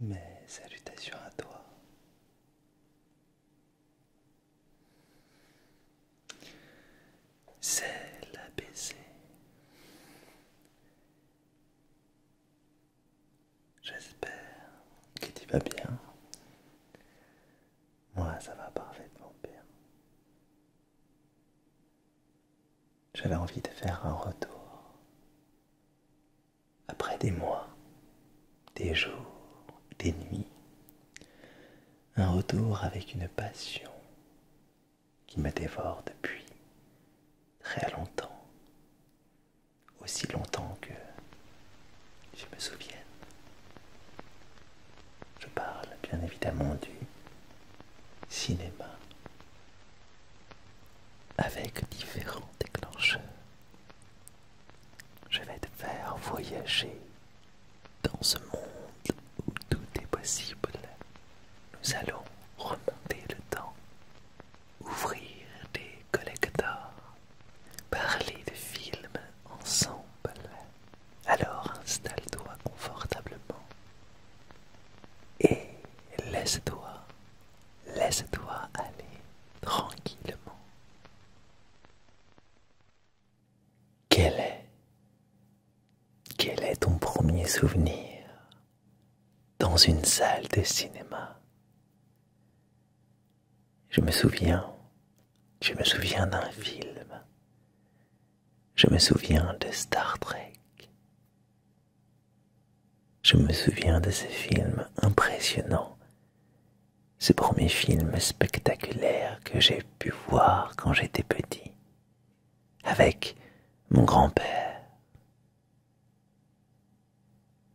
Mes salutations à toi. C'est l'ABC. J'espère que tu vas bien. Moi, ça va parfaitement bien. J'avais envie de faire un retour. Après des mois, des jours, des nuits. Un retour avec une passion qui me dévore depuis très longtemps. Aussi longtemps que je me souvienne. Je parle bien évidemment du cinéma avec différents déclencheurs. Je vais te faire voyager dans ce monde où tout est possible. Nous allons remonter le temps, ouvrir des collecteurs, parler de films ensemble. Alors installe-toi confortablement et laisse-toi aller tranquillement. Quel est, quel est ton premier souvenir dans une salle de cinéma? Je me souviens d'un film. Je me souviens de Star Trek. Je me souviens de ce film impressionnant, ce premier film spectaculaire que j'ai pu voir quand j'étais petit, avec mon grand-père.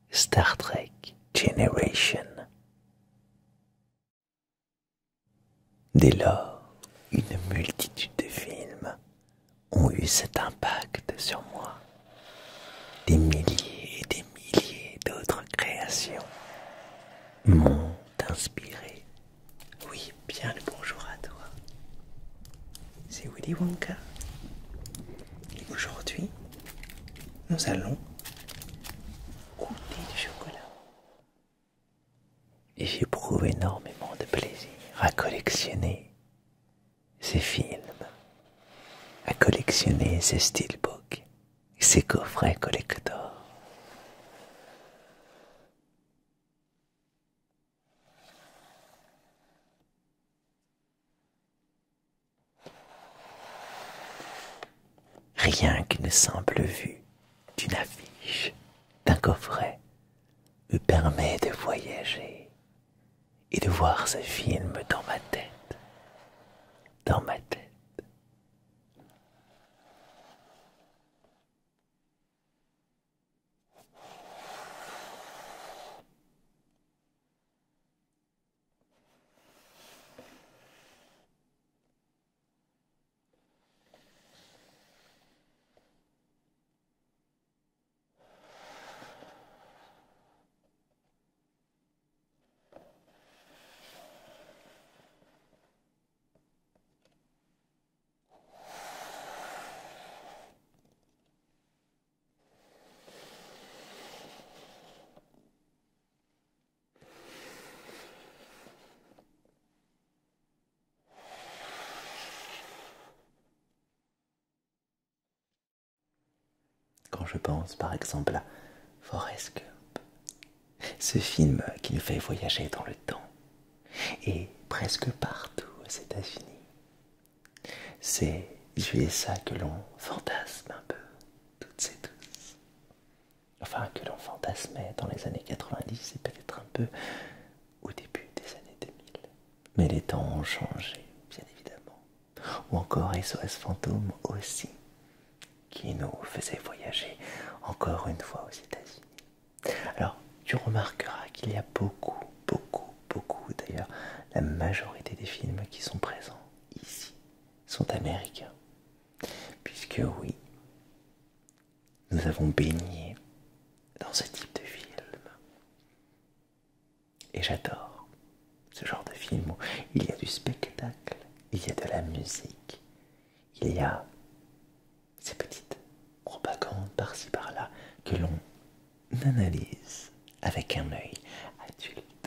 Star Trek Generation. Dès lors, une multitude de films ont eu cet impact sur moi. Des milliers et des milliers d'autres créations m'ont inspiré. Oui, bien le bonjour à toi. C'est Willy Wonka. Et aujourd'hui, nous allons goûter du chocolat. Et j'éprouve énormément de plaisir à collectionner ces films, à collectionner ces steelbooks, ces coffrets collector. Rien qu'une simple vue d'une affiche, d'un coffret, me permet de voyager et de voir ce film dans ma tête, dans ma tête. Quand je pense par exemple à Forrest Gump, ce film qui nous fait voyager dans le temps, et presque partout aux États-Unis. C'est USA que l'on fantasme un peu, toutes et tous. Enfin, que l'on fantasmait dans les années 90 et peut-être un peu au début des années 2000. Mais les temps ont changé, bien évidemment. Ou encore SOS Fantôme aussi, qui nous faisait voyager encore une fois aux États-Unis. Alors, tu remarqueras qu'il y a beaucoup, d'ailleurs, la majorité des films qui sont présents ici sont américains. Puisque oui, nous avons baigné dans ce type de film. Et j'adore ce genre de film où il y a du spectacle, il y a de la musique, il y a ces petites propagandes par-ci par-là que l'on analyse avec un œil adulte.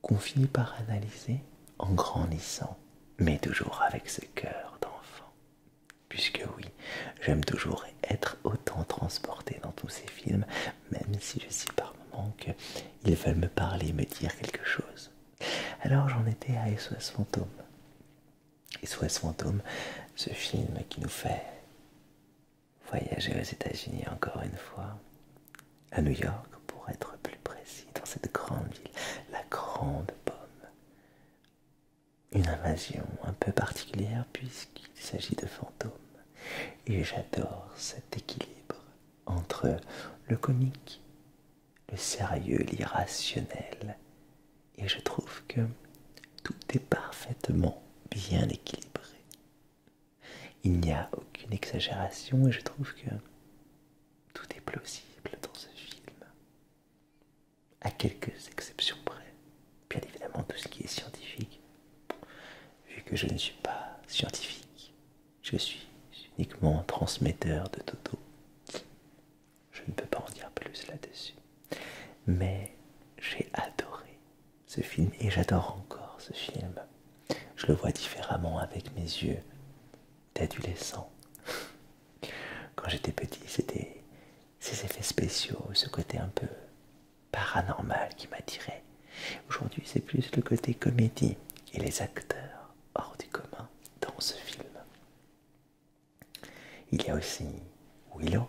qu'on finit par analyser en grandissant, mais toujours avec ce cœur d'enfant. Puisque oui, j'aime toujours être autant transporté dans tous ces films, même si je sais par moments qu'ils veulent me parler, me dire quelque chose. Alors j'en étais à SOS Fantôme. SOS Fantôme, ce film qui nous fait voyager aux États-Unis encore une fois, à New York pour être plus précis, dans cette grande ville, la Grande Pomme. Une invasion un peu particulière puisqu'il s'agit de fantômes. Et j'adore cet équilibre entre le comique, le sérieux, l'irrationnel. Et je trouve que tout est parfaitement bien équilibré. Il n'y a aucune exagération et je trouve que tout est plausible dans ce film. À quelques exceptions près. Bien évidemment tout ce qui est scientifique. Vu que je ne suis pas scientifique, je suis uniquement transmetteur de Toto. Je ne peux pas en dire plus là-dessus. Mais j'ai adoré ce film et j'adore encore ce film. Je le vois différemment avec mes yeux d'adolescent. Quand j'étais petit, c'était ces effets spéciaux, ce côté un peu paranormal qui m'attirait. Aujourd'hui, c'est plus le côté comédie et les acteurs hors du commun dans ce film. Il y a aussi Willow.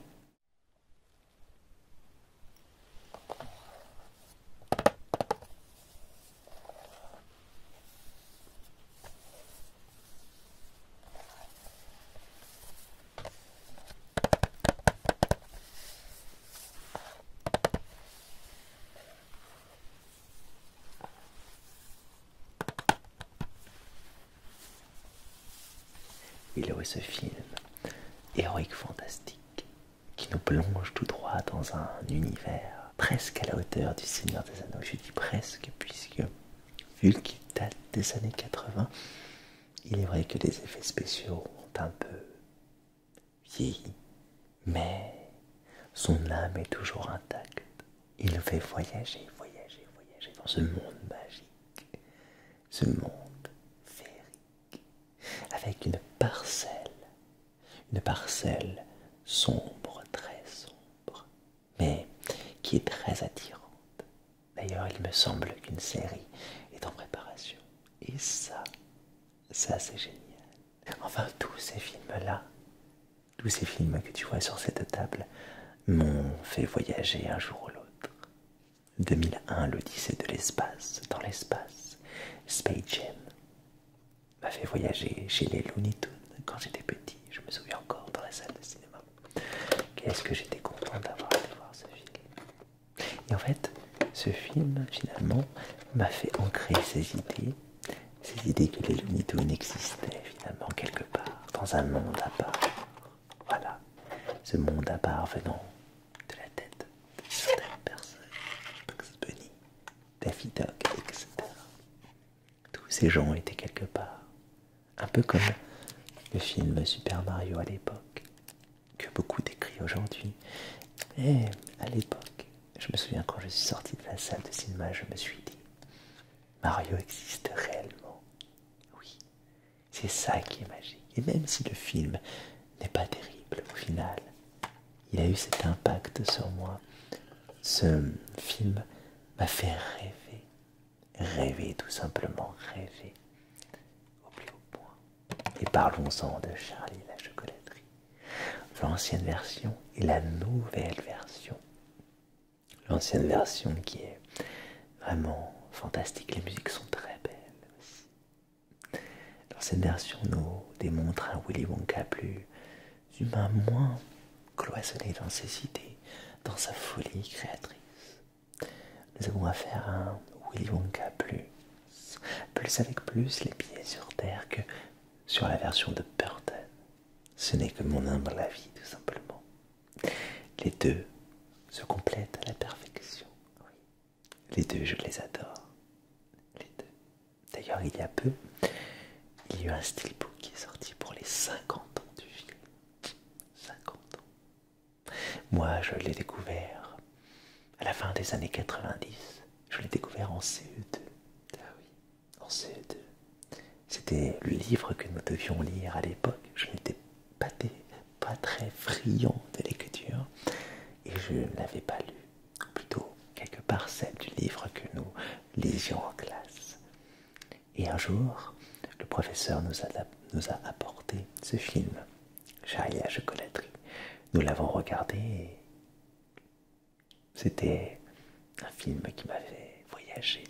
Willow est ce film héroïque fantastique qui nous plonge tout droit dans un univers presque à la hauteur du Seigneur des Anneaux. Je dis presque puisque, vu qu'il date des années 80, il est vrai que les effets spéciaux ont un peu vieilli, mais son âme est toujours intacte. Il nous fait voyager, voyager, voyager dans ce monde magique, ce monde féerique, avec une parcelle sombre, très sombre, mais qui est très attirante. D'ailleurs, il me semble qu'une série est en préparation. Et ça c'est génial. Enfin, tous ces films-là, tous ces films que tu vois sur cette table, m'ont fait voyager un jour ou l'autre. 2001, l'Odyssée de l'espace, dans l'espace. Space Jam m'a fait voyager chez les Looney Tunes quand j'étais petit. Je me souviens encore dans la salle de cinéma. Qu'est-ce que j'étais content d'avoir été voir ce film. Et en fait, ce film, finalement, m'a fait ancrer ces idées que les Looney Tunes existaient, finalement, quelque part, dans un monde à part. Voilà, ce monde à part venant de la tête de certaines personnes, Bugs Bunny, Daffy Duck, etc. Tous ces gens étaient quelque part, un peu comme le film Super Mario à l'époque, que beaucoup décrivent aujourd'hui. Mais à l'époque, je me souviens quand je suis sorti de la salle de cinéma, je me suis dit, Mario existe réellement. Oui, c'est ça qui est magique. Et même si le film n'est pas terrible au final, il a eu cet impact sur moi. Ce film m'a fait rêver tout simplement, rêver au plus haut point. Et parlons-en de Charlie la chocolaterie, l'ancienne version et la nouvelle version. L'ancienne version qui est vraiment fantastique, les musiques sont très belles aussi. L'ancienne version nous démontre un Willy Wonka plus humain, moins cloisonné dans ses idées, dans sa folie créatrice. Nous avons affaire à un Willy Wonka plus avec plus les pieds sur terre que sur la version de Burton. Ce n'est que mon humble avis, tout simplement. Les deux se complètent à la perfection. Oui. Les deux, je les adore. Les deux. D'ailleurs, il y a peu, il y a eu un steelbook qui est sorti pour les 50 ans du film. 50 ans. Moi, je l'ai découvert à la fin des années 90. Je l'ai découvert en CE2. c'était le livre que nous devions lire à l'époque. Je n'étais pas très friand de lecture et je ne l'avais pas lu. Plutôt quelques parcelles du livre que nous lisions en classe. Et un jour, le professeur nous a apporté ce film, Charlie la chocolaterie. Nous l'avons regardé et c'était un film qui m'avait voyagé.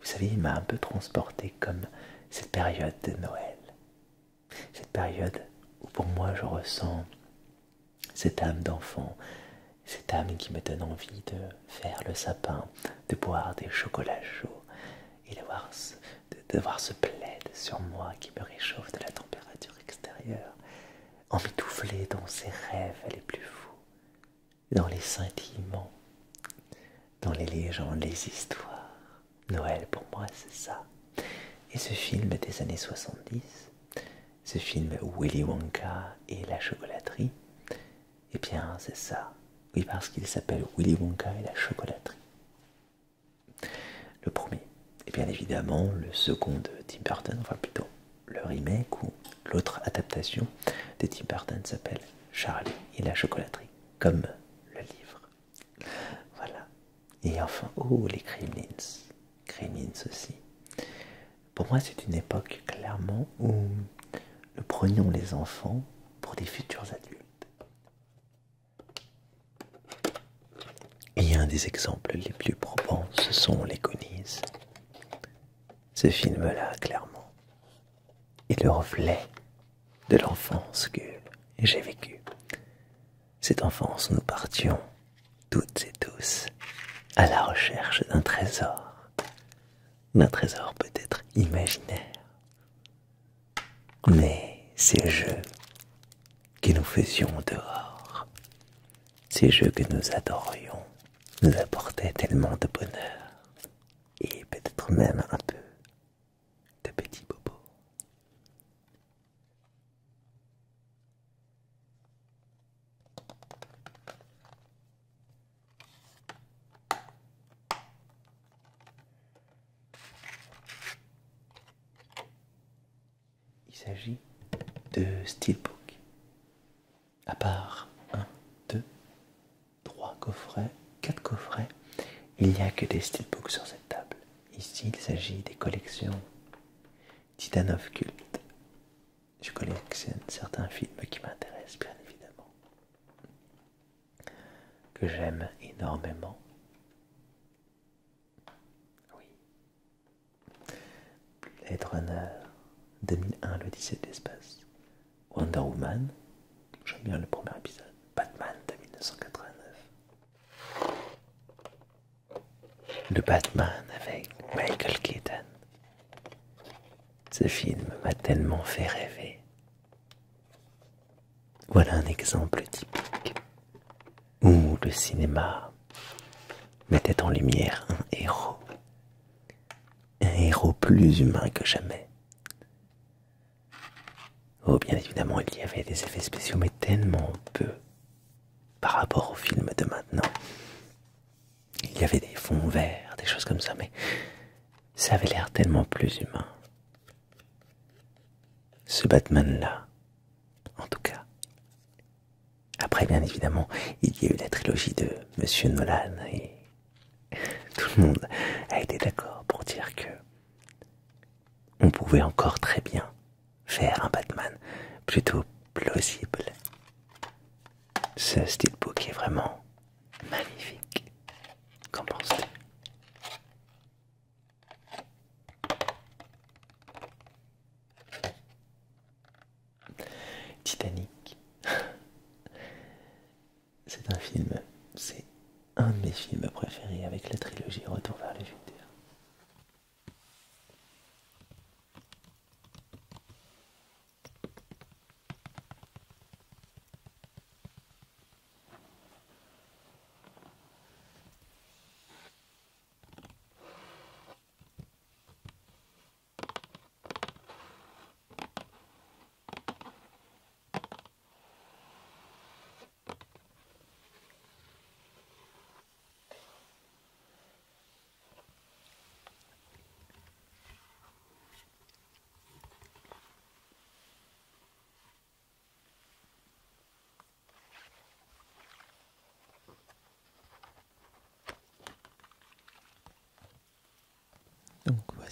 Vous savez, il m'a un peu transporté comme cette période de Noël. Cette période où pour moi je ressens cette âme d'enfant, cette âme qui me donne envie de faire le sapin, de boire des chocolats chauds et d'avoir ce plaid sur moi qui me réchauffe de la température extérieure, emmitouflé dans ses rêves les plus fous, dans les scintillements, dans les légendes, les histoires. Noël pour moi c'est ça. Et ce film des années 70, ce film Willy Wonka et la chocolaterie, eh bien c'est ça. Oui, parce qu'il s'appelle Willy Wonka et la chocolaterie. Le premier. Et bien évidemment le second de Tim Burton, enfin plutôt le remake ou l'autre adaptation de Tim Burton s'appelle Charlie et la chocolaterie, comme le livre. Voilà. Et enfin, oh, les Gremlins. Gremlins aussi. Pour moi, c'est une époque clairement où nous prenions les enfants pour des futurs adultes. Et un des exemples les plus probants, ce sont les Goonies. Ce film-là, clairement, est le reflet de l'enfance que j'ai vécue. Cette enfance où nous partions, toutes et tous, à la recherche d'un trésor peut-être imaginaire. Mais ces jeux que nous faisions dehors, ces jeux que nous adorions, nous apportaient tellement de bonheur et peut-être même un peu de petits bobos. Il s'agit de Steelbook. À part 1, 2, 3 coffrets, 4 coffrets, il n'y a que des Steelbooks sur cette table. Ici, il s'agit des collections Titan of Cult. Je collectionne certains films qui m'intéressent bien évidemment, que j'aime énormément. Oui. Blade Runner 2001, l'Odyssée de l'espace. Wonder Woman, j'aime bien le premier épisode. Batman de 1989. Le Batman avec Michael Keaton. Ce film m'a tellement fait rêver. Voilà un exemple typique où le cinéma mettait en lumière un héros plus humain que jamais. Oh, bien évidemment, il y avait des effets spéciaux, mais tellement peu par rapport au film de maintenant. Il y avait des fonds verts, des choses comme ça, mais ça avait l'air tellement plus humain. Ce Batman-là, en tout cas. Après, bien évidemment, il y a eu la trilogie de Monsieur Nolan et tout le monde a été d'accord pour dire que on pouvait encore très bien faire un Batman plutôt plausible. Ce steelbook est vraiment magnifique. Qu'en penses-tu? Titanic. C'est un film, c'est un de mes films préférés avec la trilogie Retour vers le futur.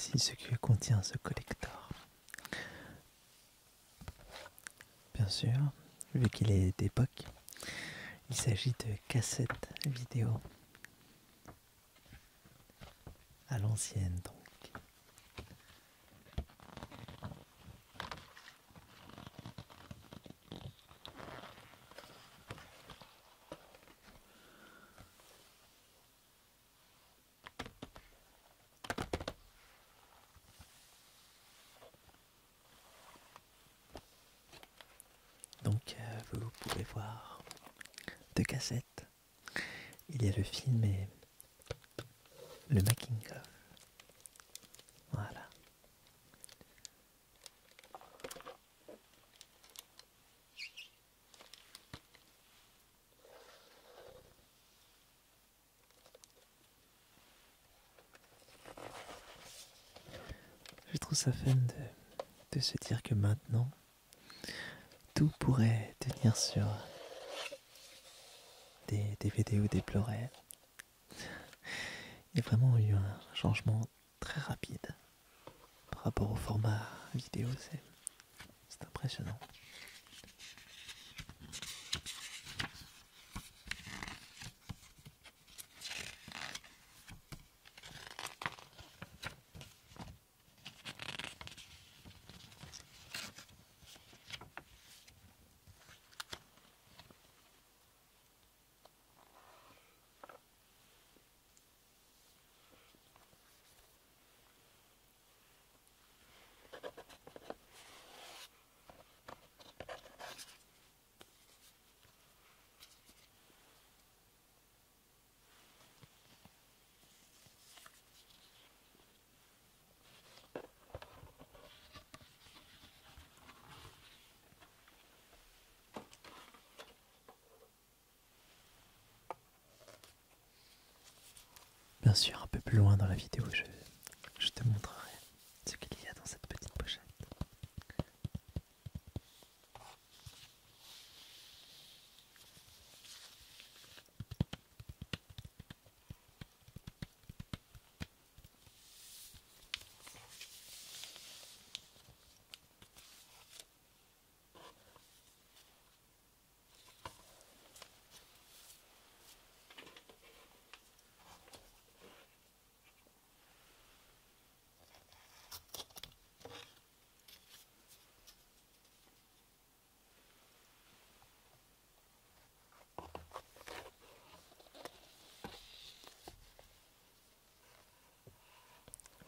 Voici ce que contient ce collector. Bien sûr, vu qu'il est d'époque, il s'agit de cassettes vidéo à l'ancienne donc. Donc vous pouvez voir deux cassettes. Il y a le film et le making of. Voilà. Je trouve ça fun de se dire que maintenant, tout pourrait tenir sur des DVD ou des Blu-ray. Il y a vraiment eu un changement très rapide par rapport au format vidéo, c'est impressionnant. Bien sûr, un peu plus loin dans la vidéo, je te montrerai ce qu'il y a dans cette petite pochette.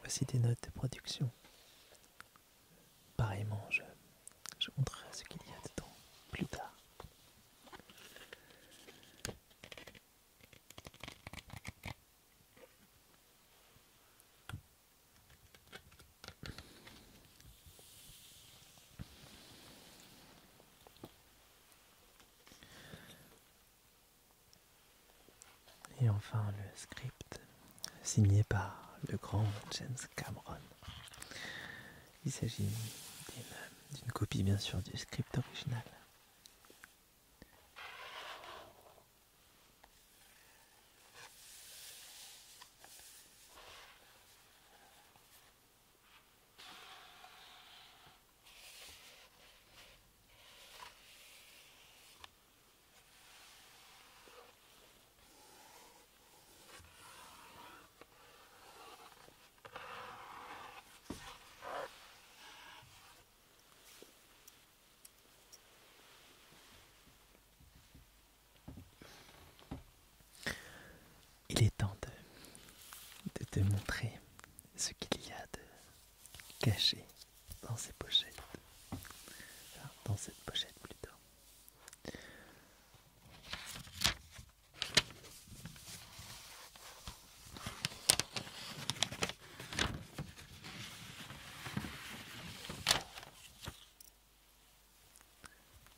Voici des notes de production. Pareillement, je montrerai ce qu'il y a dedans plus tard. Et enfin le script signé par le grand James Cameron. Il s'agit d'une copie bien sûr du script original. Il est temps de te montrer ce qu'il y a de caché dans ces pochettes. Enfin, dans cette pochette plutôt.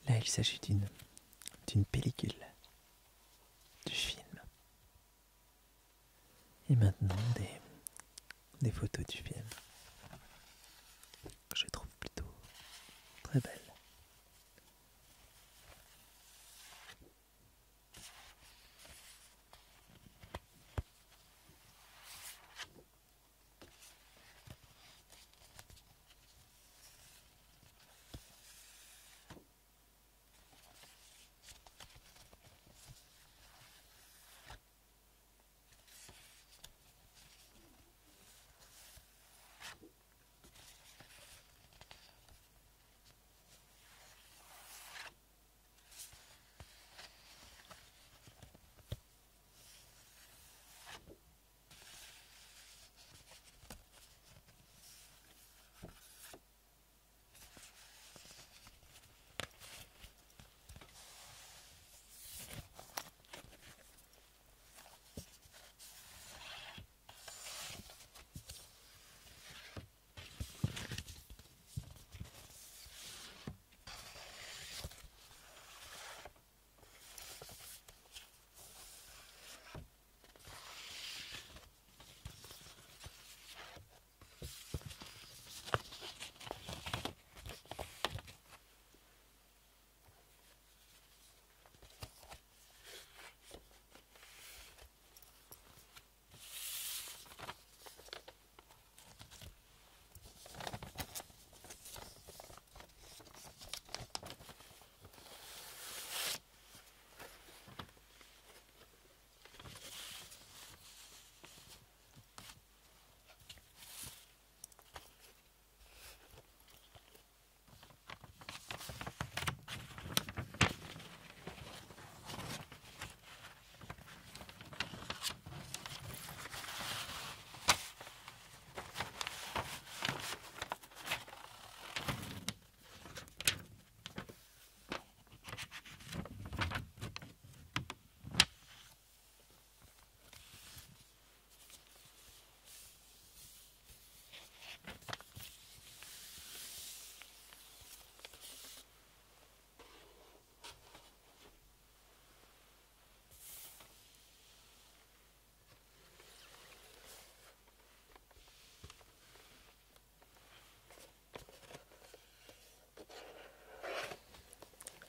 Là, il s'agit d'une pellicule du film. Et maintenant, des photos du film que je trouve plutôt très belles.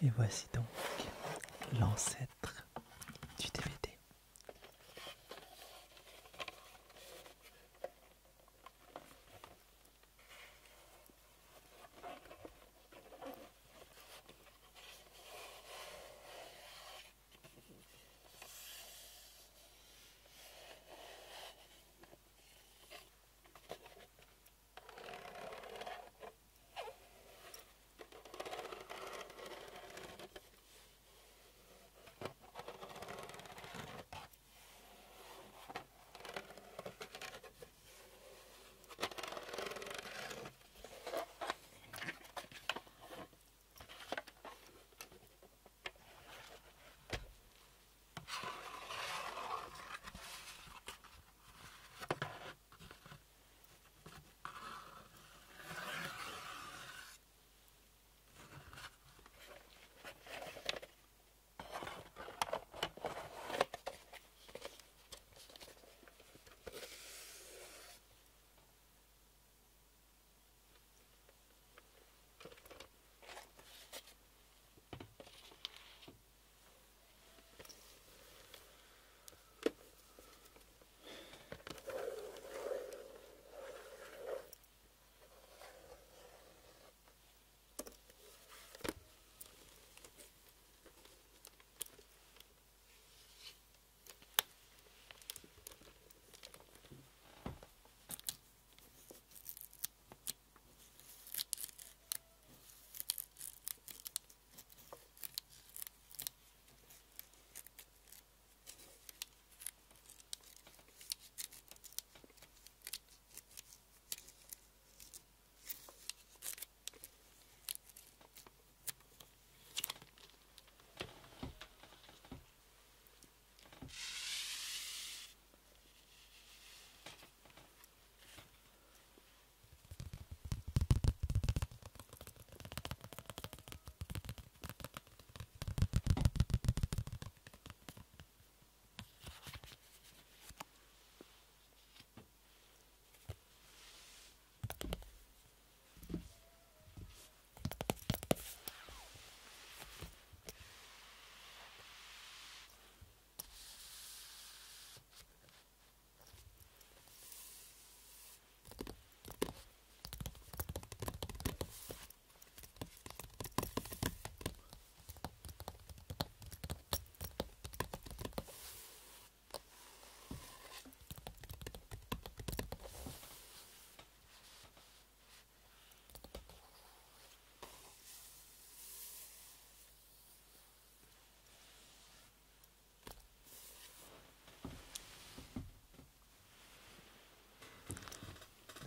Et voici donc l'ancêtre du DVD.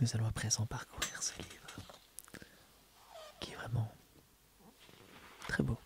Nous allons à présent parcourir ce livre, qui est vraiment très beau.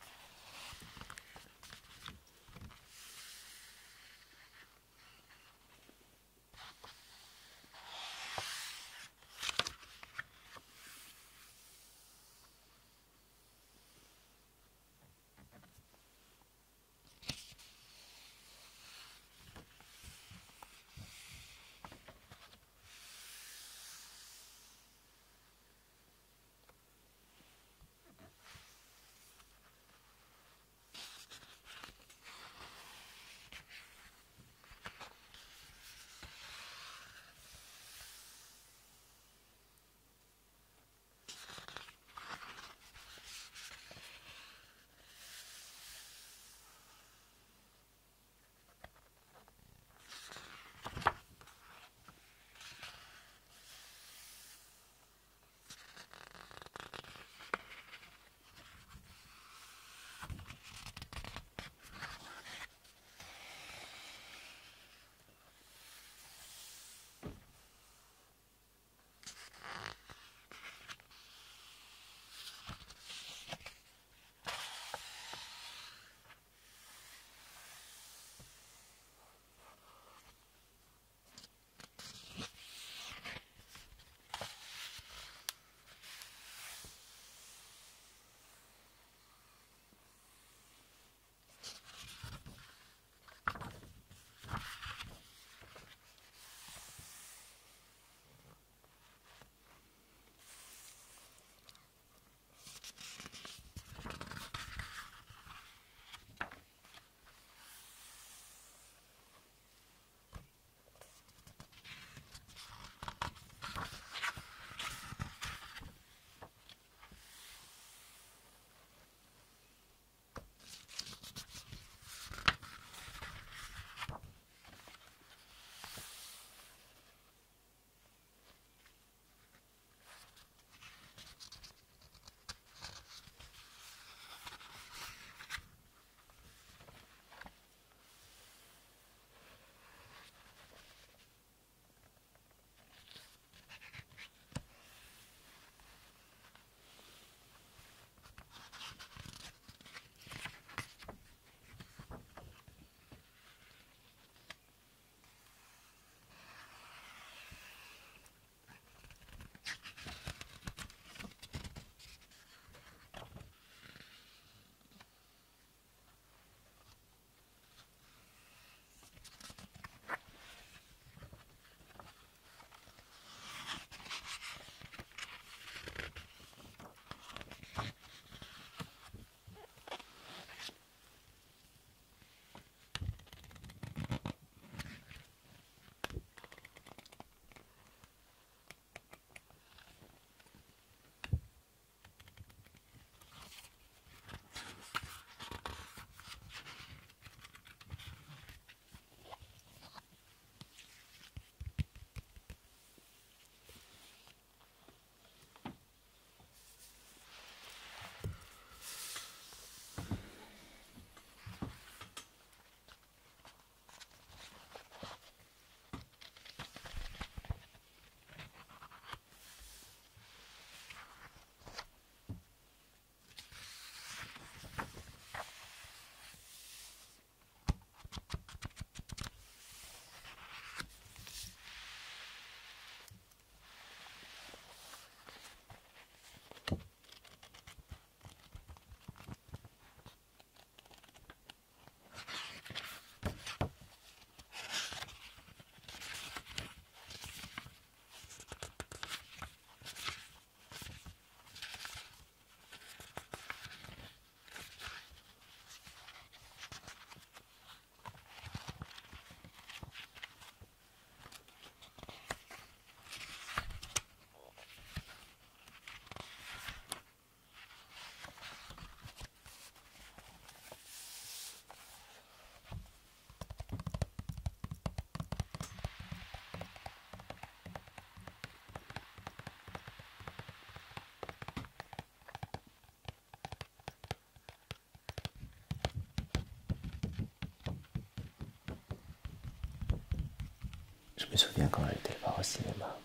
Je me souviens quand j'étais le voir au cinéma,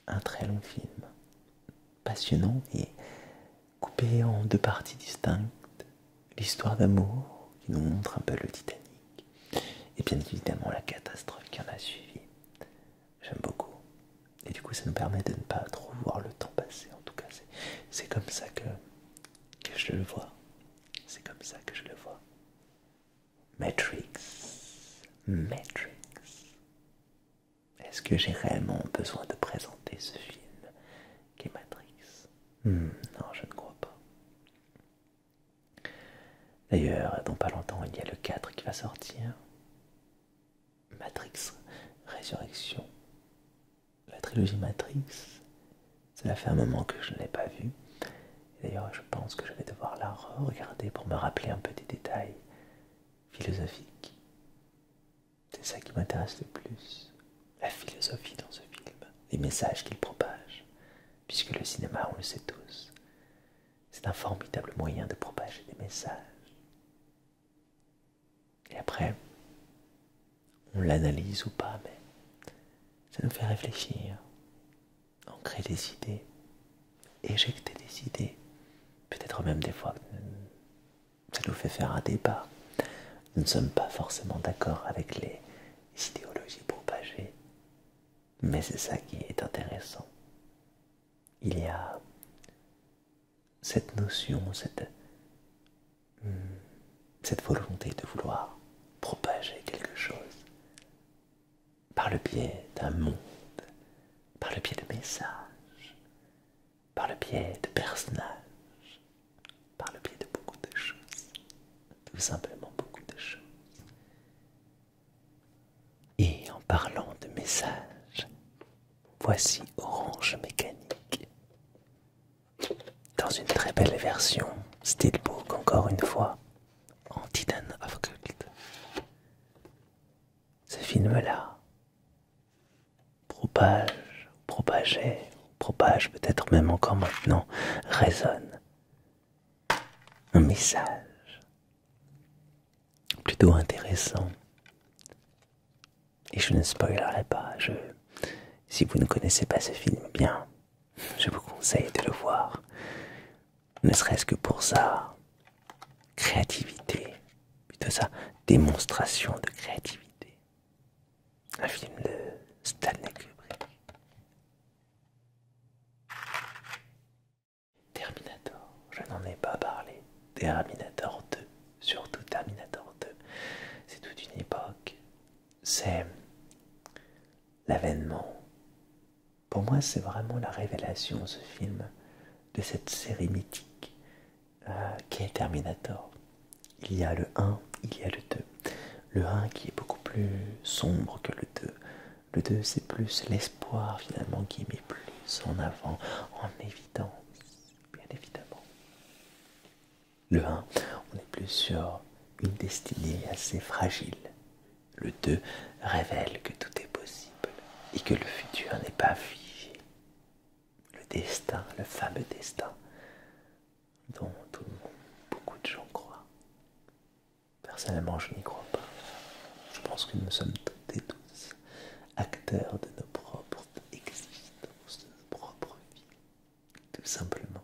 un très long film, passionnant et coupé en deux parties distinctes, l'histoire d'amour qui nous montre un peu le Titanic, et bien évidemment la catastrophe qui en a suivi. J'aime beaucoup. Et du coup, ça nous permet de ne pas trop voir le temps passer. En tout cas, c'est comme ça que je le vois. C'est comme ça que je le vois. Matrix. Matrix. Est-ce que j'ai réellement besoin de présenter ce film qu'est Matrix? Non, je ne crois pas. D'ailleurs, dans pas longtemps, il y a le 4 qui va sortir. Matrix Résurrection. La trilogie Matrix, cela fait un moment que je ne l'ai pas vue. D'ailleurs, je pense que je vais devoir la regarder pour me rappeler un peu des détails philosophiques. C'est ça qui m'intéresse le plus. La philosophie dans ce film, les messages qu'il propage. Puisque le cinéma, on le sait tous, c'est un formidable moyen de propager des messages. Et après, on l'analyse ou pas, mais ça nous fait réfléchir, ancrer des idées, éjecter des idées. Peut-être même des fois, ça nous fait faire un débat. Nous ne sommes pas forcément d'accord avec les idéologies propagées, mais c'est ça qui est intéressant. Il y a cette notion, cette volonté de vouloir propager quelque chose par le biais d'un monde, par le biais de messages, par le biais de personnages, par le biais de beaucoup de choses, tout simplement beaucoup de choses. Et en parlant de messages, voici Orange Mécanique, dans une très belle version, steelbook encore une fois, en Titan of Cult. Ce film-là propage peut-être même encore maintenant, résonne un message plutôt intéressant. Et je ne spoilerai pas, si vous ne connaissez pas ce film, bien, je vous conseille de le voir, ne serait-ce que pour sa créativité, plutôt sa démonstration de créativité. Un film de Stanley Kubrick. Terminator, je n'en ai pas parlé. Terminator 2, surtout Terminator 2. C'est toute une époque. C'est l'avènement. Pour moi, c'est vraiment la révélation, ce film, de cette série mythique qui est Terminator. Il y a le 1, il y a le 2. Le 1 qui est beaucoup plus sombre que le 2. Le 2, c'est plus l'espoir finalement qui met plus en avant, en évidence, bien évidemment. Le 1, on est plus sur une destinée assez fragile. Le 2 révèle que tout est possible et que le futur n'est pas figé. Le destin, le fameux destin dont tout le monde, beaucoup de gens croient. Personnellement, je n'y crois pas. Je pense que nous sommes toutes et tous acteurs de nos propres existences, de nos propres vies, tout simplement.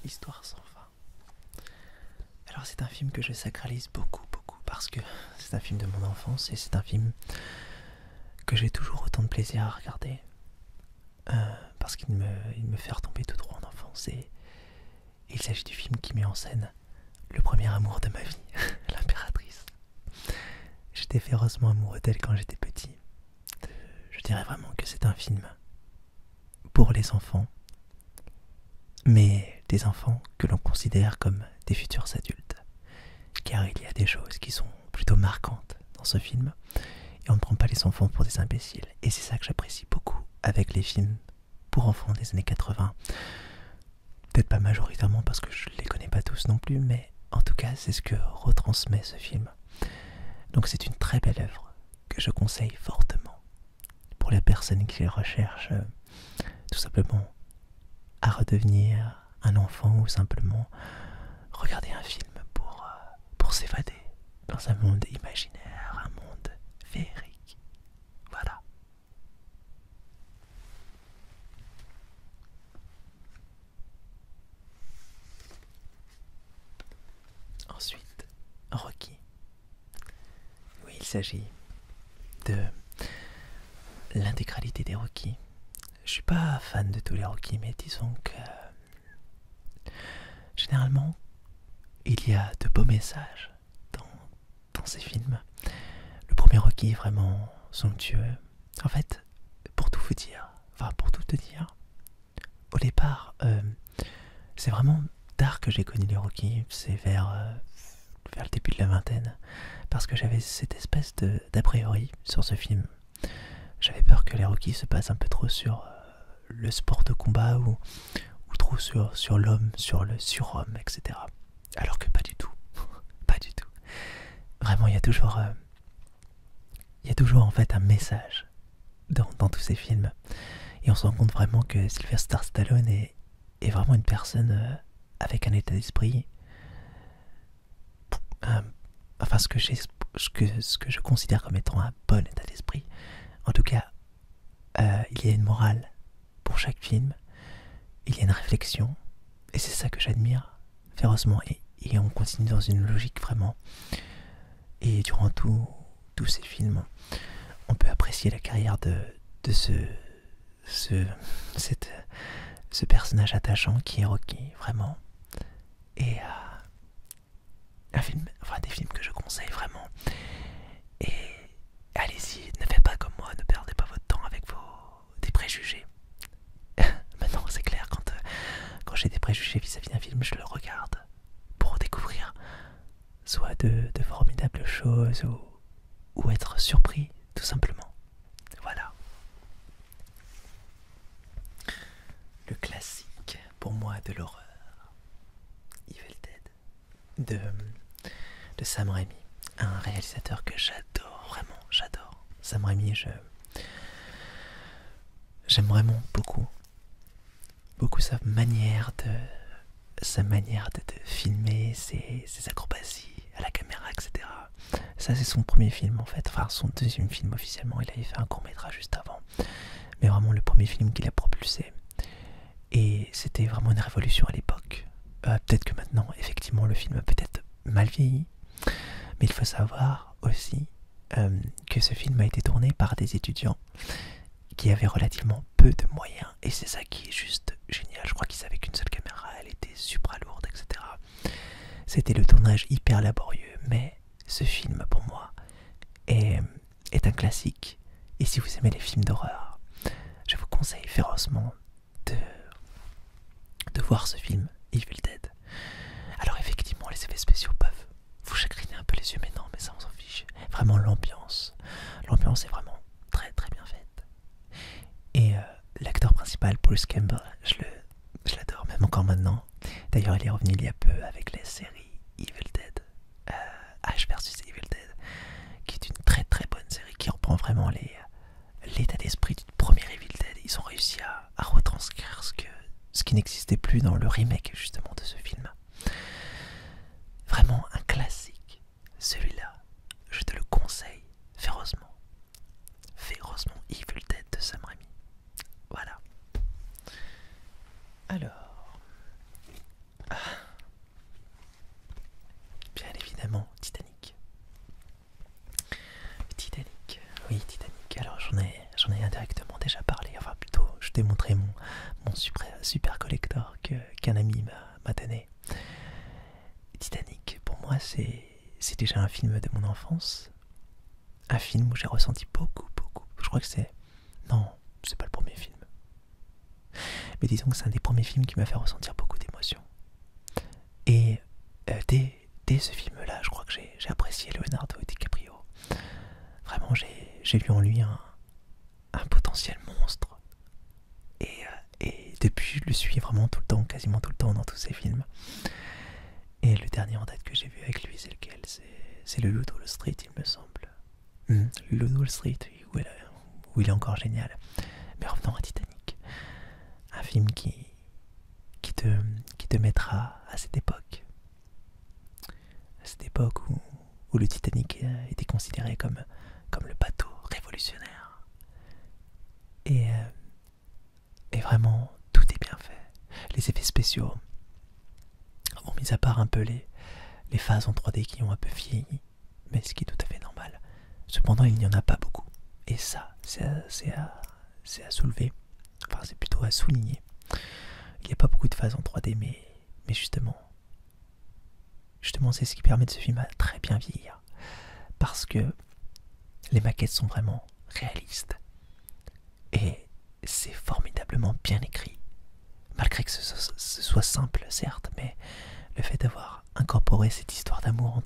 l'histoire sans fin. Alors c'est un film que je sacralise beaucoup, beaucoup, parce que c'est un film de mon enfance et c'est un film que j'ai toujours autant de plaisir à regarder. Parce qu'il me fait retomber tout droit en enfance et il s'agit du film qui met en scène le premier amour de ma vie, l'impératrice. J'étais férocement amoureux d'elle quand j'étais petit. Je dirais vraiment que c'est un film pour les enfants, mais des enfants que l'on considère comme des futurs adultes. Car il y a des choses qui sont plutôt marquantes dans ce film, et on ne prend pas les enfants pour des imbéciles. Et c'est ça que j'apprécie beaucoup avec les films pour enfants des années 80. Peut-être pas majoritairement parce que je les connais pas tous non plus, mais en tout cas c'est ce que retransmet ce film. Donc c'est une très belle œuvre que je conseille fortement pour les personnes qui recherchent tout simplement à redevenir un enfant ou simplement regarder un film pour s'évader dans un monde imaginaire, un monde féerique. Voilà. Ensuite, Rocky. Oui, il s'agit de l'intégralité des Rocky. Je suis pas fan de tous les Rocky, mais disons que généralement, il y a de beaux messages dans ces films. Le premier Rocky est vraiment somptueux. En fait, pour tout vous dire, pour tout te dire, au départ, c'est vraiment tard que j'ai connu les Rocky. C'est vers le début de la vingtaine, parce que j'avais cette espèce d'a priori sur ce film. J'avais peur que les Rocky se passent un peu trop sur le sport de combat ou trop sur l'homme, sur le surhomme, etc. Alors que pas du tout. Pas du tout. Vraiment, il y a toujours en fait un message dans tous ces films. Et on se rend compte vraiment que Sylvester Stallone est vraiment une personne avec un état d'esprit. Enfin, ce que je considère comme étant un bon état d'esprit. En tout cas, il y a une morale pour chaque film. Il y a une réflexion. Et c'est ça que j'admire férocement. Et on continue dans une logique vraiment. Et durant tous ces films, on peut apprécier la carrière de ce personnage attachant qui est Rocky, vraiment. Et des films que je conseille vraiment. Et allez-y, ne faites pas comme moi, ne perdez pas votre temps avec des préjugés. Maintenant, c'est clair, quand j'ai des préjugés vis-à-vis d'un film, je le regarde pour découvrir soit de formidables choses ou être surpris, tout simplement. Voilà. Le classique, pour moi, de l'horreur, Evil Dead, de Sam Raimi, un réalisateur que j'adore, vraiment, j'adore. Sam Raimi, j'aime vraiment beaucoup sa manière de filmer, ses acrobaties à la caméra, etc. Ça, c'est son premier film en fait, enfin son deuxième film officiellement. Il avait fait un court-métrage juste avant, mais vraiment le premier film qu'il a propulsé. Et c'était vraiment une révolution à l'époque. Peut-être que maintenant, effectivement, le film a peut-être mal vieilli, mais il faut savoir aussi que ce film a été tourné par des étudiants qui avaient relativement peu de moyens, et c'est ça qui est juste génial. Je crois qu'ils savaient qu'une seule caméra, elle était supra lourde, etc. C'était le tournage hyper laborieux, mais ce film, pour moi, est un classique. Et si vous aimez les films d'horreur, je vous conseille férocement de voir ce film, Evil Dead. Alors effectivement, les effets spéciaux peuvent vous chagriner un peu les yeux, mais non, mais ça on s'en fiche. Vraiment l'ambiance est vraiment très très bien faite. Et l'acteur principal, Bruce Campbell, je l'adore, même encore maintenant. D'ailleurs, il est revenu il y a peu avec la série Evil Dead, Ash vs Evil Dead, qui est une très très bonne série qui reprend vraiment l'état d'esprit du premier Evil Dead. Ils ont réussi à retranscrire ce qui n'existait plus dans le remake justement de ce film. Vraiment un classique. Celui-là, je te le conseille férocement. Férocement, Evil Dead de Sam Raimi. Voilà. Alors, t'ai montré mon super collector qu'un ami m'a donné. Titanic, pour moi, c'est déjà un film de mon enfance. Un film où j'ai ressenti beaucoup. Je crois que c'est... Non, c'est pas le premier film. Mais disons que c'est un des premiers films qui m'a fait ressentir beaucoup d'émotions. Et dès ce film-là, je crois que j'ai apprécié Leonardo DiCaprio. Vraiment, j'ai vu en lui un potentiel monstre. Et depuis, je le suis vraiment tout le temps, quasiment tout le temps dans tous ses films. Et le dernier en date que j'ai vu avec lui, c'est lequel? C'est le Loup de Wall Street, il me semble. Le Loup de Wall Street, où il est encore génial. Mais revenons à Titanic. Un film qui te mettra à cette époque. À cette époque où le Titanic était considéré comme le bateau révolutionnaire. Et vraiment, tout est bien fait. Les effets spéciaux, bon, mis à part un peu les phases en 3D qui ont un peu vieilli, mais ce qui est tout à fait normal. Cependant, il n'y en a pas beaucoup. Et ça, c'est à soulever. Enfin, c'est plutôt à souligner. Il n'y a pas beaucoup de phases en 3D, mais justement, c'est ce qui permet de ce film à très bien vieillir. Parce que les maquettes sont vraiment réalistes. Et c'est formidablement bien écrit. Malgré que ce soit simple, certes, mais le fait d'avoir incorporé cette histoire d'amour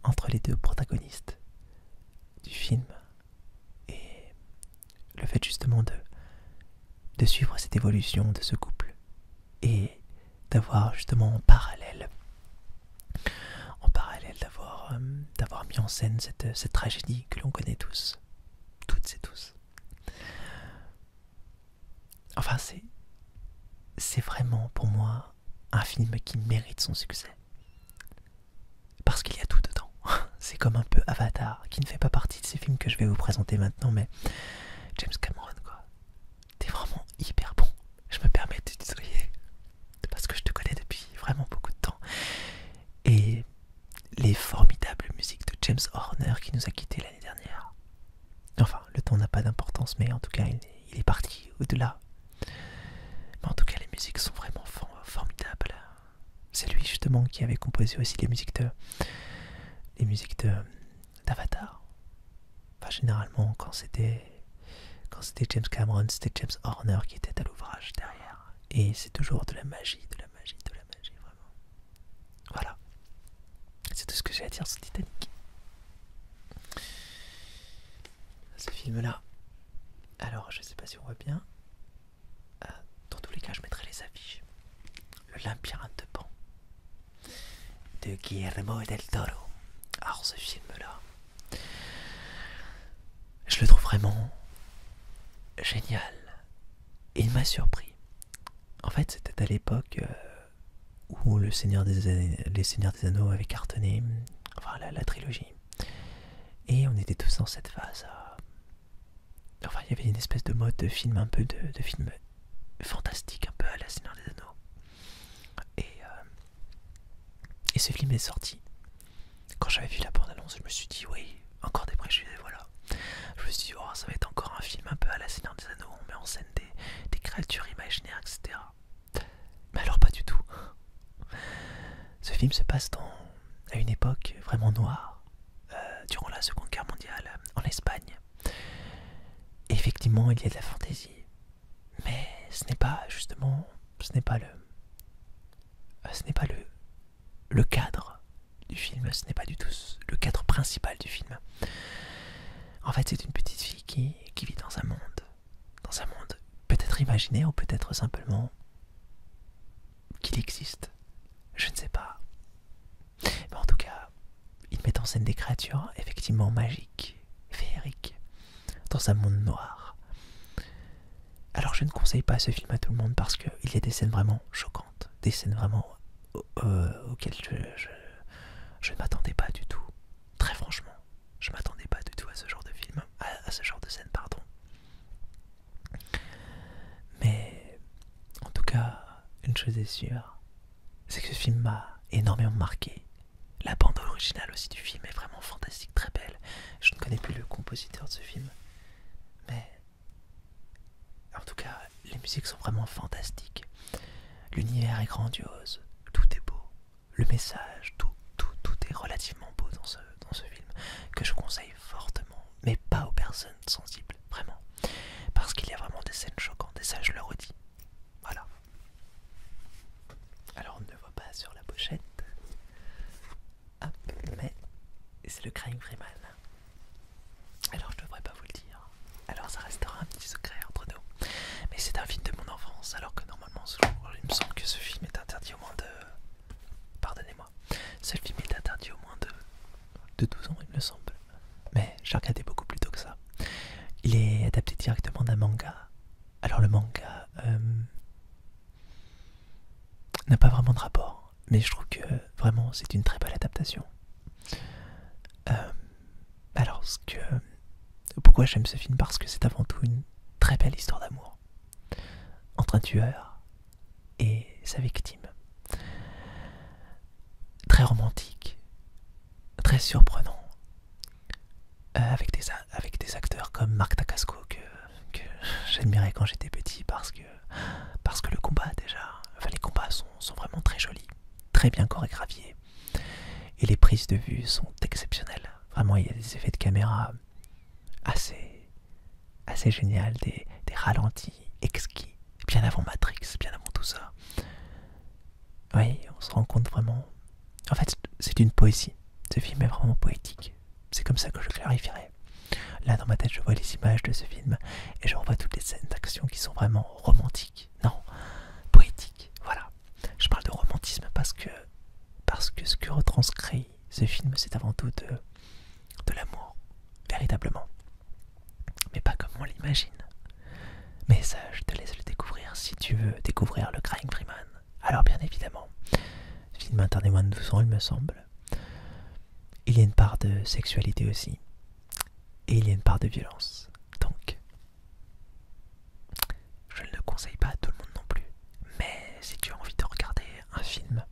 entre les deux protagonistes du film et le fait justement de suivre cette évolution de ce couple et d'avoir justement en parallèle d'avoir mis en scène cette tragédie que l'on connaît tous, toutes et tous. Enfin, c'est vraiment pour moi un film qui mérite son succès. Parce qu'il y a tout dedans. C'est comme un peu Avatar, qui ne fait pas partie de ces films que je vais vous présenter maintenant, mais James Cameron, quoi. T'es vraiment hyper bon. Je me permets de te tutoyer, parce que je te connais depuis vraiment beaucoup de temps. Et les formidables musiques de James Horner qui nous a quittés l'année dernière. Enfin, le temps n'a pas d'importance, mais en tout cas, il est parti au-delà. Mais en tout cas, les musiques sont vraiment formidables. C'est lui justement qui avait composé aussi les musiques d'Avatar. Enfin, généralement, quand c'était James Cameron, c'était James Horner qui était à l'ouvrage derrière. Et c'est toujours de la magie, vraiment. Voilà. C'est tout ce que j'ai à dire sur Titanic. Ce film-là. Alors, je sais pas si on voit bien. Dans tous les cas, je mettrai les affiches. Le Labyrinthe de Pan de Guillermo del Toro. Alors, ce film-là, je le trouve vraiment génial. Et il m'a surpris. En fait, c'était à l'époque où les Seigneurs des Anneaux avaient cartonné, enfin la trilogie. Et on était tous dans cette phase. Enfin, il y avait une espèce de mode de film, un peu de film fantastique, un peu à la Seigneur des Anneaux. Et ce film est sorti. Quand j'avais vu la bande-annonce, je me suis dit, oui, encore des préjugés, voilà. Je me suis dit, oh, ça va être encore un film un peu à la Seigneur des Anneaux, on met en scène des créatures imaginaires, etc. Mais alors, pas du tout. Ce film se passe à une époque vraiment noire, durant la Seconde Guerre mondiale, en Espagne. Et effectivement, il y a de la fantaisie. Mais ce n'est pas justement, ce n'est pas le cadre du film, ce n'est pas du tout le cadre principal du film. En fait, c'est une petite fille qui vit dans un monde peut-être imaginaire ou peut-être simplement qu'il existe. Je ne sais pas. Mais en tout cas, il met en scène des créatures effectivement magiques, féeriques, dans un monde noir. Alors je ne conseille pas ce film à tout le monde parce qu'il y a des scènes vraiment choquantes, des scènes vraiment auxquelles je ne m'attendais pas du tout. Très franchement, je ne m'attendais pas du tout à ce genre de film, à ce genre de scène, pardon. Mais en tout cas, une chose est sûre, c'est que ce film m'a énormément marqué. La bande originale aussi du film est vraiment fantastique, très belle. Je ne connais plus le compositeur de ce film, mais En tout cas, les musiques sont vraiment fantastiques. L'univers est grandiose, tout est beau. Le message, tout est relativement beau dans ce film, que je conseille fortement, mais pas aux personnes sensibles, vraiment. Parce qu'il y a vraiment des scènes choquantes, et ça je le redis. Voilà. Alors on ne le voit pas sur la pochette. Hop, mais c'est le Crying Freeman. Alors je devrais pas vous le dire. Alors ça restera un petit secret entre nous. Mais c'est un film de mon enfance, alors que normalement il me semble que ce film est interdit au moins de... Pardonnez-moi. Ce film est interdit au moins de 12 ans, il me semble. Mais j'ai regardé beaucoup plus tôt que ça. Il est adapté directement d'un manga. Alors le manga n'a pas vraiment de rapport, mais je trouve que vraiment c'est une très belle adaptation. Alors pourquoi j'aime ce film? Parce que c'est avant tout une très belle histoire d'amour entre un tueur et sa victime. Très romantique, très surprenant, avec des acteurs comme Marc Dacascos que j'admirais quand j'étais petit parce que le combat déjà, enfin les combats sont vraiment très jolis, très bien chorégraphiés et les prises de vue sont exceptionnelles. Vraiment il y a des effets de caméra assez génial, des ralentis exquis, bien avant Matrix, bien avant tout ça. Oui, on se rend compte vraiment... En fait, c'est une poésie. Ce film est vraiment poétique. C'est comme ça que je clarifierais. Là, dans ma tête, je vois les images de ce film et je revois toutes les scènes d'action qui sont vraiment romantiques. Non, poétiques, voilà. Je parle de romantisme parce que ce que retranscrit ce film, c'est avant tout de l'amour, véritablement. Mais pas comme on l'imagine. Mais ça, je te laisse le découvrir si tu veux découvrir le Crying Freeman. Alors bien évidemment, film interdit moins de 12 ans, il me semble. Il y a une part de sexualité aussi. Et il y a une part de violence. Donc, je ne le conseille pas à tout le monde non plus. Mais si tu as envie de regarder un film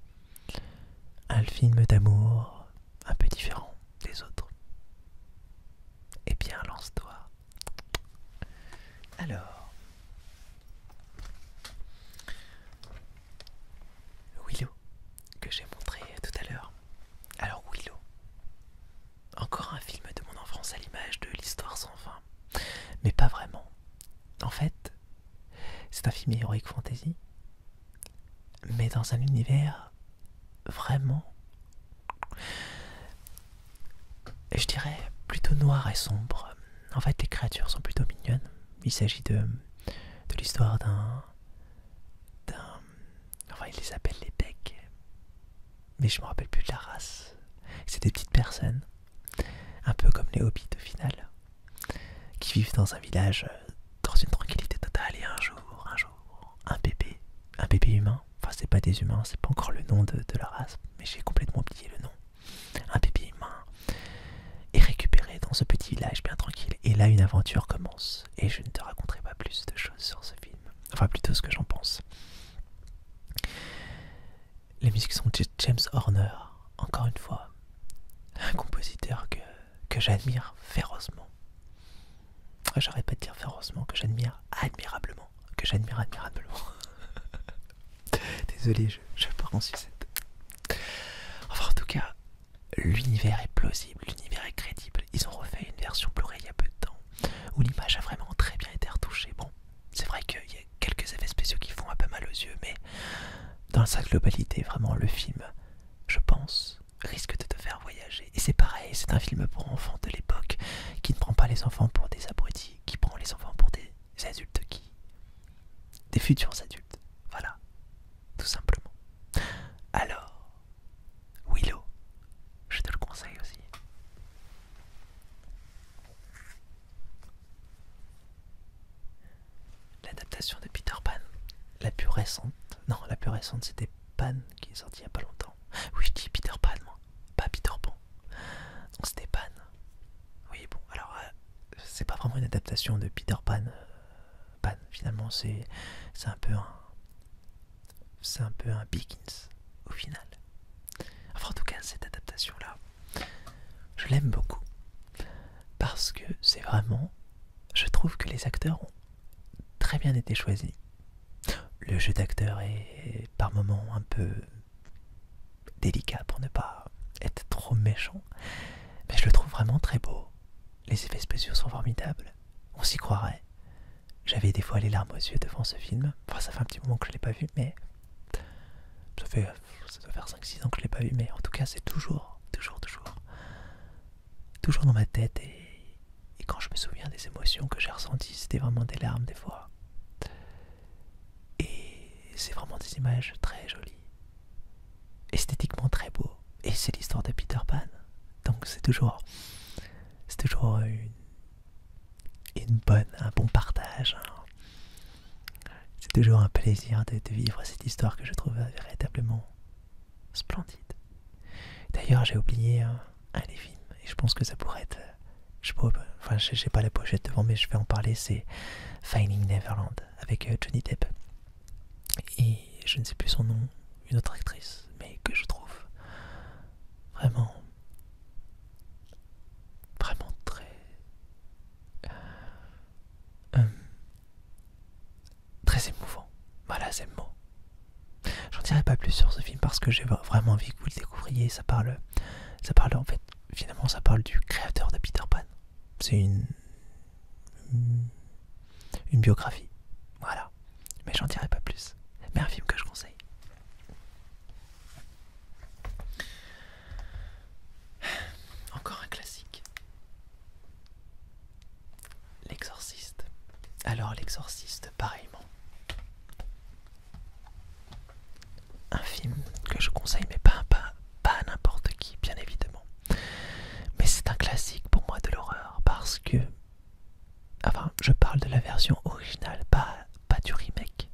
d'amour un peu différent des autres, eh bien lance-toi. Alors, Willow, que j'ai montré tout à l'heure. Alors Willow, encore un film de mon enfance à l'image de l'histoire sans fin. Mais pas vraiment. En fait, c'est un film heroic fantasy, mais dans un univers vraiment, je dirais, plutôt noir et sombre. En fait, les créatures sont plutôt mignonnes. Il s'agit de l'histoire d'un... Enfin, ils les appellent les becs, mais je me rappelle plus de la race. C'est des petites personnes, un peu comme les hobbits au final, qui vivent dans un village dans une tranquillité totale et un jour, un bébé humain, enfin c'est pas des humains, c'est pas encore le nom de la race, mais j'ai complètement oublié le nom. Un bébé humain est récupéré dans ce petit village bien tranquille, et là une aventure commence, et je ne te raconterai pas plus de choses sur ce film, enfin plutôt ce que j'en pense. Les musiques sont de James Horner, encore une fois, un compositeur que j'admire férocement. J'arrête pas de dire férocement, que j'admire admirablement. Désolé, je pars en sucette. Enfin, en tout cas, l'univers est plausible, l'univers est crédible. Ils ont refait une version Blu-ray il y a peu de temps, où l'image a vraiment très bien été retouchée. Bon, c'est vrai qu'il y a quelques effets spéciaux qui font un peu mal aux yeux, mais dans sa globalité, vraiment, le film, je pense, risque de te faire voyager. Et c'est pareil, c'est un film pour enfants de l'époque, qui ne prend pas les enfants pour des abrutis, qui prend les enfants pour des adultes des futurs adultes. Voilà, tout simplement. Alors, Willow, je te le conseille aussi. L'adaptation de Peter Pan, la plus récente. Non, la plus récente c'était Pan qui est sorti il y a pas longtemps. Oui, je dis Peter Pan, moi, pas Peter Pan. Donc c'était Pan. Oui, bon, alors c'est pas vraiment une adaptation de Peter Pan. Pan, finalement, c'est un peu un Begins au final. Enfin, en tout cas, cette adaptation-là, je l'aime beaucoup parce que c'est vraiment, je trouve que les acteurs ont très bien été choisi. Le jeu d'acteur est par moments un peu délicat pour ne pas être trop méchant, mais je le trouve vraiment très beau. Les effets spéciaux sont formidables, on s'y croirait. J'avais des fois les larmes aux yeux devant ce film. Enfin, ça fait un petit moment que je ne l'ai pas vu, mais ça doit faire 5-6 ans que je ne l'ai pas vu, mais en tout cas, c'est toujours dans ma tête. Et quand je me souviens des émotions que j'ai ressenties, c'était vraiment des larmes des fois. Et c'est vraiment des images très jolies, esthétiquement très beau. Et c'est l'histoire de Peter Pan. Donc c'est toujours un bon partage. C'est toujours un plaisir de vivre cette histoire que je trouve véritablement splendide. D'ailleurs, j'ai oublié un des films, et je pense que ça pourrait être... j'ai pas la pochette devant, mais je vais en parler, c'est Finding Neverland, avec Johnny Depp. Et je ne sais plus son nom, une autre actrice, mais que je trouve vraiment très émouvant. Voilà, c'est le mot. J'en dirai pas plus sur ce film parce que j'ai vraiment envie que vous le découvriez. Ça parle en fait, finalement, ça parle du créateur de Peter Pan. C'est une biographie. Voilà. Mais j'en dirai pas plus. Mais un film que je conseille. Encore un classique. L'Exorciste. Alors, L'Exorciste, pareillement. Un film que je conseille, mais pas à n'importe qui, bien évidemment. Mais c'est un classique pour moi de l'horreur parce que... Enfin, je parle de la version originale, pas du remake.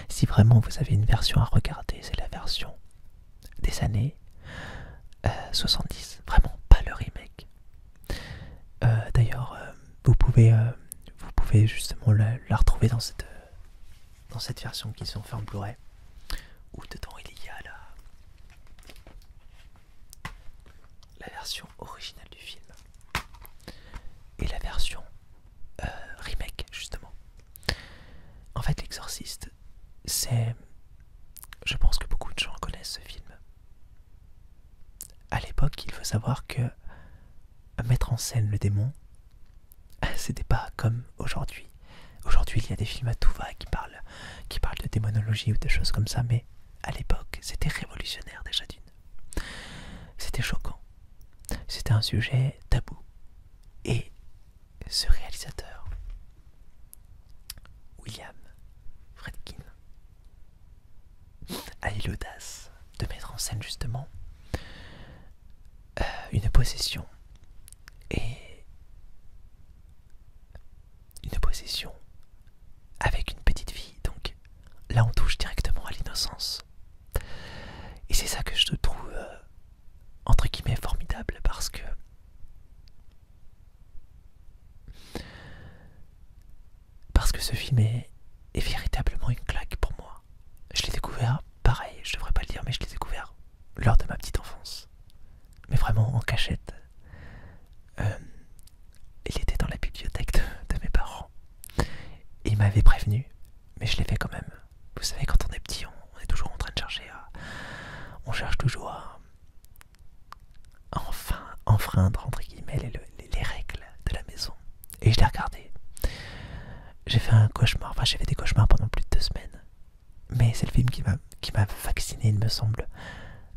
Si vraiment vous avez une version à regarder, c'est la version des années 70. Vraiment, pas le remake. D'ailleurs, vous pouvez justement la retrouver dans cette version qui sont faite en Blu-ray, où dedans il y a la version originale du film et la version remake, justement. En fait, L'Exorciste, je pense que beaucoup de gens connaissent ce film. À l'époque, il faut savoir que mettre en scène le démon, c'était pas comme aujourd'hui. Aujourd'hui, il y a des films à tout va qui parlent de démonologie ou de choses comme ça, mais à l'époque, c'était révolutionnaire déjà d'une. C'était choquant. C'était un sujet tabou. Et ce réalisateur, William Friedkin, a eu l'audace de mettre en scène justement une possession. Et une possession avec une petite fille. Donc là, on touche directement à l'innocence. Et c'est ça que je trouve entre guillemets formidable parce que ce film est véritablement une claque pour moi. Je l'ai découvert, pareil, je devrais pas le dire, mais je l'ai découvert lors de ma petite enfance. Mais vraiment en cachette. Il était dans la bibliothèque de mes parents. Et il m'avait prévenu, mais je l'ai fait quand même. Vous savez, quand on est petit, on est toujours en train de chercher on cherche toujours à enfreindre, entre guillemets, les règles de la maison. Et je l'ai regardé. J'ai fait un cauchemar, enfin j'ai fait des cauchemars pendant plus de 2 semaines. Mais c'est le film qui m'a vacciné, il me semble,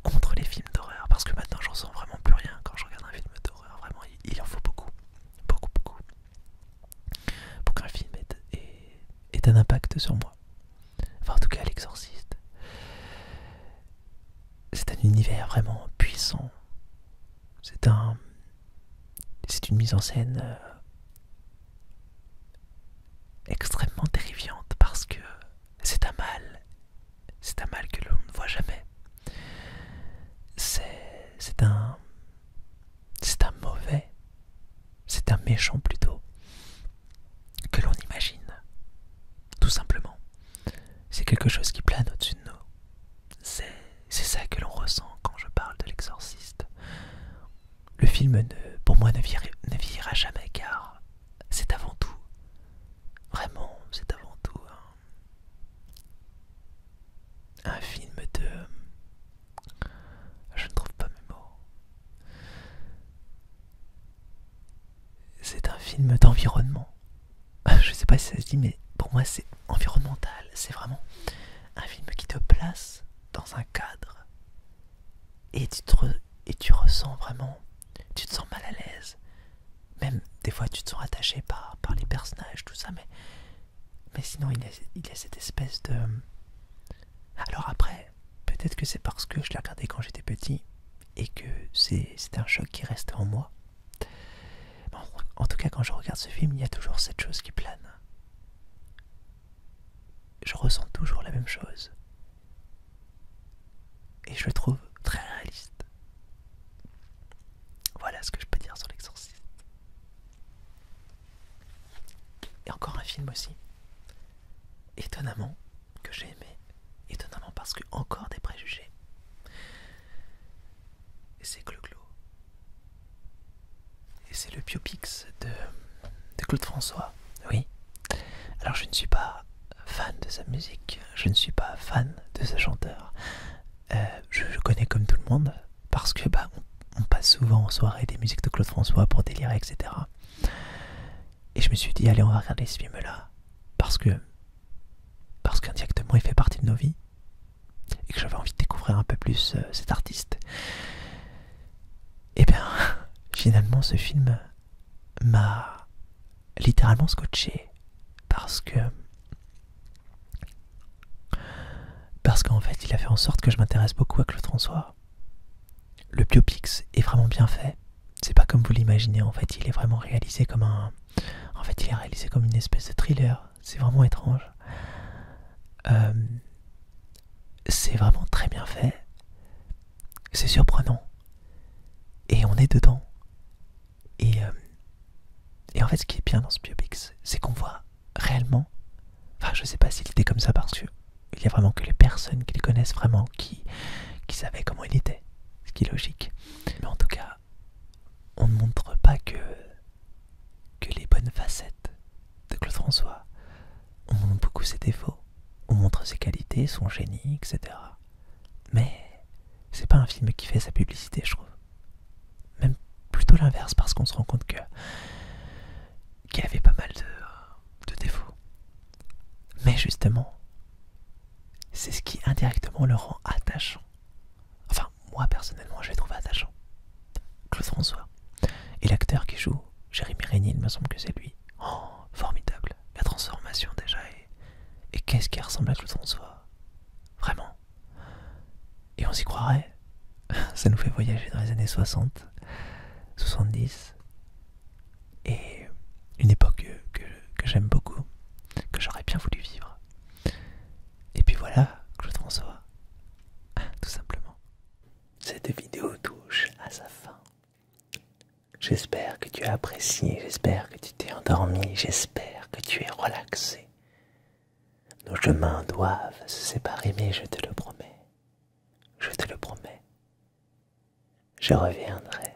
contre les films d'horreur. Parce que maintenant, j'en sens vraiment plus rien quand je regarde un film d'horreur. Vraiment, il en faut beaucoup. Beaucoup, beaucoup. Pour qu'un film ait un impact sur moi. Enfin, en tout cas, L'Exorciste. C'est un univers vraiment puissant. C'est une mise en scène extrêmement terrifiante parce que c'est un mal que l'on ne voit jamais. C'est un mauvais, c'est un méchant plutôt, que l'on imagine, tout simplement. C'est quelque chose qui plane au-dessus de nous. C'est ça que l'on ressent quand je parle de L'Exorciste. Le film, pour moi, ne vieillira jamais car c'est avant tout, vraiment, c'est avant tout pas si ça se dit, mais pour moi c'est environnemental. C'est vraiment un film qui te place dans un cadre et tu ressens vraiment, tu te sens mal à l'aise. Même des fois tu te sens attaché par les personnages, tout ça, mais sinon il y a cette espèce de... Alors après, peut-être que c'est parce que je l'ai regardé quand j'étais petit et que c'est un choc qui reste en moi. Bon, en tout cas, quand je regarde ce film, il y a toujours cette chose qui plane. Je ressens toujours la même chose. Et je le trouve très réaliste. Voilà ce que je peux dire sur l'Exorciste. Et encore un film aussi, étonnamment, que j'ai aimé. Étonnamment parce que encore des préjugés. Et c'est Clo-Clo. Et c'est le biopic de Claude François. Oui. Alors je ne suis pas fan de sa musique, je ne suis pas fan de ce chanteur. Je le connais comme tout le monde parce que on passe souvent en soirée des musiques de Claude François pour délirer, etc. Et je me suis dit, allez, on va regarder ce film-là parce qu'indirectement il fait partie de nos vies et que j'avais envie de découvrir un peu plus cet artiste. Et bien, finalement, ce film m'a littéralement scotché parce qu'en fait, il a fait en sorte que je m'intéresse beaucoup à Claude François. Le biopic est vraiment bien fait. C'est pas comme vous l'imaginez, en fait, il est vraiment réalisé comme En fait, il est réalisé comme une espèce de thriller. C'est vraiment étrange. C'est vraiment très bien fait. C'est surprenant. Et on est dedans. Et en fait, ce qui est bien dans ce biopic, c'est qu'on voit réellement... Enfin, je sais pas s'il était comme ça parce que il y a vraiment que les personnes qui le connaissent vraiment qui savaient comment il était. Ce qui est logique. Mais en tout cas, on ne montre pas que les bonnes facettes de Claude François. On montre beaucoup ses défauts. On montre ses qualités, son génie, etc. Mais c'est pas un film qui fait sa publicité, je trouve. Même plutôt l'inverse, parce qu'on se rend compte qu'il avait pas mal de défauts. Mais justement, c'est ce qui indirectement le rend attachant. Enfin, moi personnellement, je l'ai trouvé attachant. Claude François. Et l'acteur qui joue, Jérémy Régnier, il me semble que c'est lui. Oh, formidable. La transformation déjà. Et qu'est-ce qui ressemble à Claude François? Vraiment. Et on s'y croirait. Ça nous fait voyager dans les années 60, 70. Et une époque que j'aime beaucoup, que j'aurais bien voulu vivre. Et puis voilà, Claude François. Tout simplement. Cette vidéo touche à sa fin. J'espère que tu as apprécié, j'espère que tu t'es endormi, j'espère que tu es relaxé. Nos chemins doivent se séparer, mais je te le promets. Je te le promets. Je reviendrai